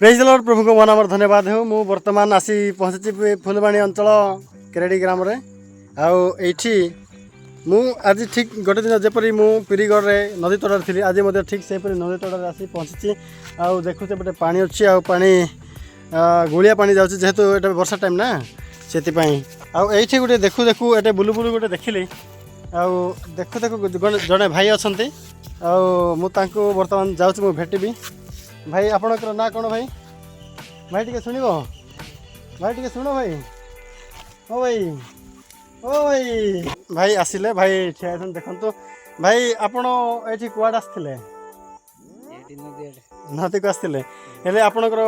Praise the Lord प्रभु को मन आमर धन्यवाद हो मु वर्तमान आसी पहुँची फुलबाणी अंचल केरेडी ग्राम रे आठी मु आज ठीक गोटे दिन जपरी मु पिरीगढ़ रे नदी तड़े थी आज ठीक से नदी तड़े आसी पहुँची आउ देखुचे गोटे पानी अच्छी आ पानी गुलिया पानी जाऊँच जेहेतु ये वर्षा टाइम ना से आठी गोटे देखु देखु ये बुलू बुलू गोटे देखिली आउ देखु देखु जड़े भाई अच्छा आउ बर्तमान जाऊँ भेटबी भाई आपणकर ना कौन भाई भाई टी शुण भाई टी शुण भाई ओ भाई ओ भाई भाई आसिले भाई ठिया देखु भाई आपण ये कुआड आसते नदी को आसते हेले आपणकर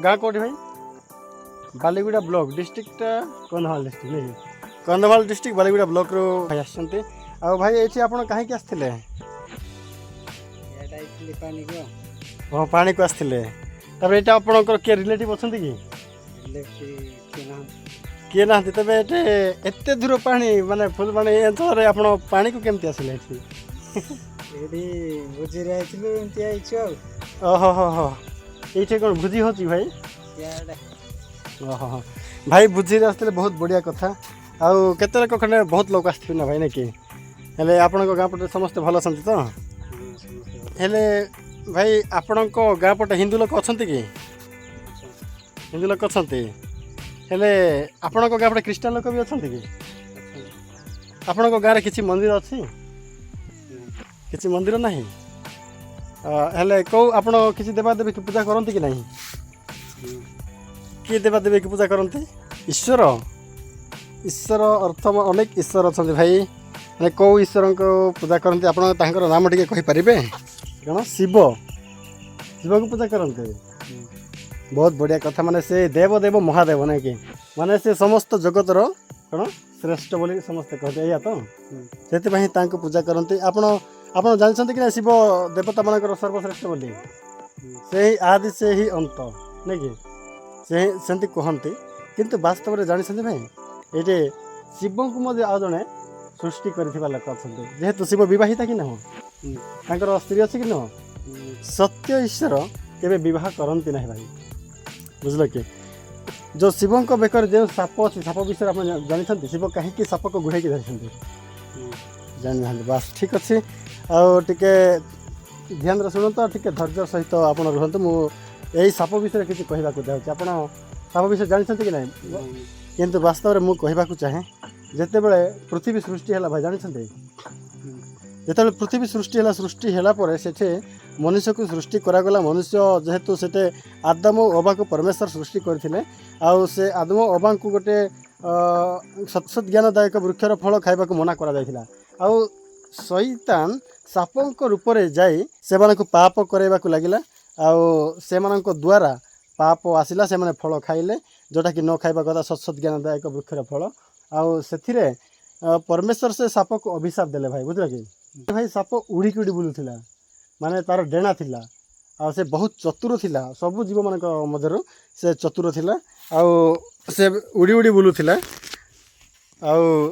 गाँ कौटी भाई Baliguda block district Kandhamal district नहीं कंधमाल डिस्ट्रिक्ट बालीगुड़ा ब्लॉक रो भाई आसते आ भाई ये आप कहीं आसते हाँ पानी को आसते ये आपंकर किए रिलेटिव अच्छा कि किए ना तेज एत दूर पानी माने फुलबाणी अंचल आप पानी को केमती आसिले ओहो हो हो ये कौन भोजी हो भाई ओहो भाई भोजी आसते बहुत बढ़िया कथा आउ केते खंडे बहुत लोग आसते ना भाई ना कि हेले आपण गाँ पटे समस्ते भल अच्छा तो हेले भाई आपण गाँ पटे हिंदू लोक अच्छा कि हिंदू लोक अच्छा हेले आपण गाँ पटे ख्रीष्टान लोक भी अच्छा कि आपण गाँव किसी मंदिर अच्छी किसी मंदिर ना हेले कौ आप किसी देवादेवी की पूजा करती कि नहीं किए देवादेवी की पूजा करती ईश्वर ईश्वर अर्थ अनेक ईश्वर अच्छा भाई मैंने कौ ईश्वर को पूजा करती आप नाम टे कहींपारे कौन शिव शिव को पूजा करते बहुत बढ़िया कथा माने से देव देव महादेव ना कि माने से समस्त जगतर कौन श्रेष्ठ बोली समस्ते कहते या तो से पूजा करती आप जानते कि शिव देवता मान सर्वश्रेष्ठ बोली से ही आदि से ही अंत नहीं कि से कहते किंतु वास्तव में जानते भाई ये शिव को मध्य आ जड़े सृष्टि कर लोक अच्छा जेहेतु शिव बहिता कि ना स्त्री अच्छी कि न सत्य ईश्वर केवे विवाह करती ना भाई बुझल कि जो शिव बेकर जो साप अच्छी साप विषय आप जानते शिव कहीं साप को गुड़े धरी जानी ना बास ठीक अच्छे आटे ध्यान शुणु तो टे धैर्य सहित आप रुहतु मुझे साप विषय किसी कहवाक चाहूँगी आप साप विषय जानते कि ना किंतु वास्तव में मुझे कहवाक चाहे जिते बड़े पृथ्वी सृष्टि है भाई जानते जिते पृथ्वी सृष्टि है से मनुष्य को सृष्टि करागला मनुष्य जेहेतु से आदम और अबा को परमेश्वर सृष्टि करते आउ से आदम अबा को गोटे सत्सत ज्ञानदायक वृक्षर फल खाइबा मना करा आउ शैतान सापंक रूप में जाई से पाप करवा लगिला आउ से द्वारा पाप आसला से फल खाइले जोटा कि न खाइबा कथा सत्सत ज्ञानदायक वृक्षर फल आउ से परमेश्वर से साप को अभिशाप देले भाई बुझल कि भाई साप उड़िकी उड़ी बुलूला माने तार डेणा थिला आ से बहुत चतुर थिला सबु जीव मान मध्य से चतुर थिला आउ से उड़ी उड़ी बुलूला आउ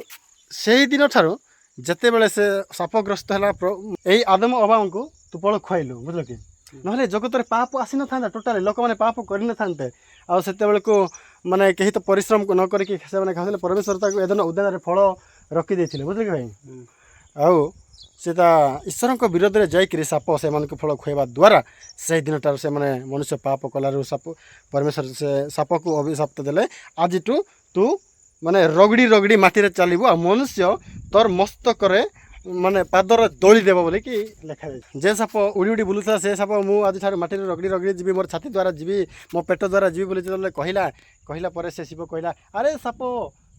से दिन ठारू जिते बड़े से सापग्रस्त है यही आदम अबाव को तू पल खुआलु बुझल कि ना जगत पाप आसी न था टोटाली लोक मैंने पाप कर था आते को माने कहीं तो परिश्रम न करके खाते परमेश्वर एदन उद्यान फल रखी देते बुझल कि भाई आउ से ईश्वर विरोध में जाकर साप से फल खुआवा द्वारा से दिन टार से मनुष्य पाप कलारू साप परमेश्वर से साप को अभिशाप देले आज तू माने रगड़ी रगड़ी माटी चलू आ मनुष्य तोर मस्तक माने पादर दली देव बोली कि लिखा जाए जे साप उड़ी उड़ी बुलूला से साप मुझे आज माटी रगड़ी रगड़ी जी मोर छाती द्वारा जी मो पेट द्वारा जी बोली जो कहला कहला पर से शिव कहला अरे साप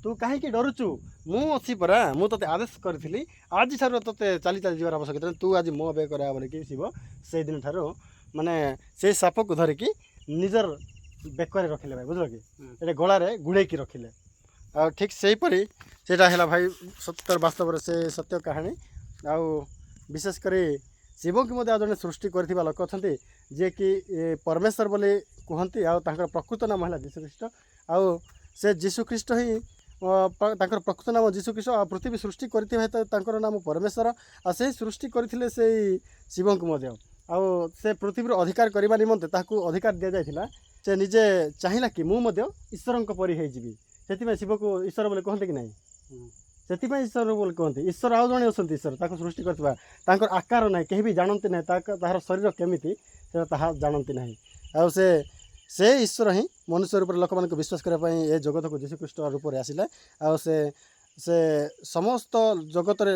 तू कहीं डरुचु मुझी परा मुझे आदेश करी आज ठार ते चली चली जीवार आवश्यकता तू आज मो बे करा बोलिकी शिव से दिन ठार माने से साप को धरिकी निजर बेकर रखिले भाई बुझल कि ये गलार गुड़े रखिले आ ठीक से हीपरी सेटा है भाई सत्य वास्तव से सत्य कहानी आउ विशेषकर शिव की मध्य जड़े सृष्टि कर लोक अच्छा जे कि परमेश्वर बोली कहती आउ प्रकृत नाम है जीशुख्रीष्ट आउ से जीशुख्रीष्ट ही प्रकृत नाम जीशुख्रीष्ट आ पृथ्वी सृष्टि करते नाम परमेश्वर आ से सृष्टि करते से शिव को ଆଉ ସେ ପୃଥିବୀର ଅଧିକାର କରିବା ନିମନ୍ତେ ତାହାକୁ ଅଧିକାର ଦିଆଯାଇଥିଲା। ସେ ନିଜେ ଚାହିଁଲା କି ମୁଁ ମଧ୍ୟ ଈଶ୍ୱରଙ୍କ ପରି ହେଇଯିବି। ସେଥିପାଇଁ ଶିବକୁ ଈଶ୍ୱର ବୋଲି କହନ୍ତି କି ନାହିଁ? ସେଥିପାଇଁ ଈଶ୍ୱର ବୋଲି କହନ୍ତି। ଈଶ୍ୱର ଆଉ ଜଣେ ଅଛନ୍ତି, ଈଶ୍ୱର ତାକୁ ସୃଷ୍ଟି କରିଥିବା। ତାଙ୍କର ଆକାର ନାହିଁ, କେହି ବି ଜାଣନ୍ତି ନାହିଁ ତାହାର ଶରୀର କେମିତି, ସେଟା ତାହା ଜାଣନ୍ତି ନାହିଁ। ଆଉ ସେ ଈଶ୍ୱର ହିଁ ମନୁଷ୍ୟ ରୂପରେ ଲୋକମାନଙ୍କୁ ବିଶ୍ୱାସ କରିବା ପାଇଁ ଏ ଜଗତକୁ ଯୀଶୁଖ୍ରୀଷ୍ଟ ରୂପରେ ଆସିଲେ। ଆଉ ସେ ସମସ୍ତ ଜଗତରେ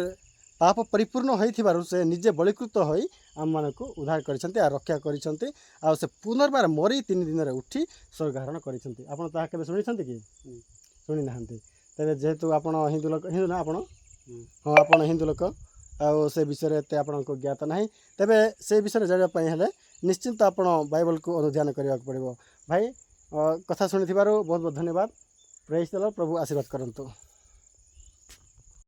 ପାପ ପରିପୂର୍ଣ୍ଣ ହୋଇଥିବାରୁ ସେ ନିଜେ ବଳୀକୃତ ହୋଇ ଆମମାନଙ୍କୁ ଉଦ୍ଧାର କରିଛନ୍ତି ଆଉ ରକ୍ଷା କରିଛନ୍ତି। ଆଉ ସେ ପୁନର୍ବାର ମରି 3 ଦିନରେ ଉଠି ସ୍ୱର୍ଗାରୋହଣ କରିଛନ୍ତି। ଆପଣ ତାହା କେବେ ଶୁଣିଛନ୍ତି କି? ଶୁଣି ନାହାନ୍ତି। ତେବେ ଯେହେତୁ ଆପଣ ହିନ୍ଦୁ ଲୋକ, ହିନ୍ଦୁ ନା ଆପଣ? ହଁ, ଆପଣ ହିନ୍ଦୁ ଲୋକ, ଆଉ ସେ ବିଷୟରେ ଏତେ ଆପଣଙ୍କୁ ଜ୍ଞାତ ନାହିଁ। ତେବେ ସେ ବିଷୟରେ ଜାଣିବା ପାଇଁ ହେଲେ ନିଶ୍ଚିନ୍ତ ଆପଣ ବାଇବଲକୁ ଅନୁଧ୍ୟାନ କରିବାକୁ ପଡ଼ିବ। ଭାଇ କଥା ଶୁଣିଥିବାରୁ ବହୁତ ବହୁତ ଧନ୍ୟବାଦ। ପ୍ରେଜ୍ ଦ ଲର୍ଡ। ପ୍ରଭୁ ଆଶୀର୍ବାଦ କରନ୍ତୁ।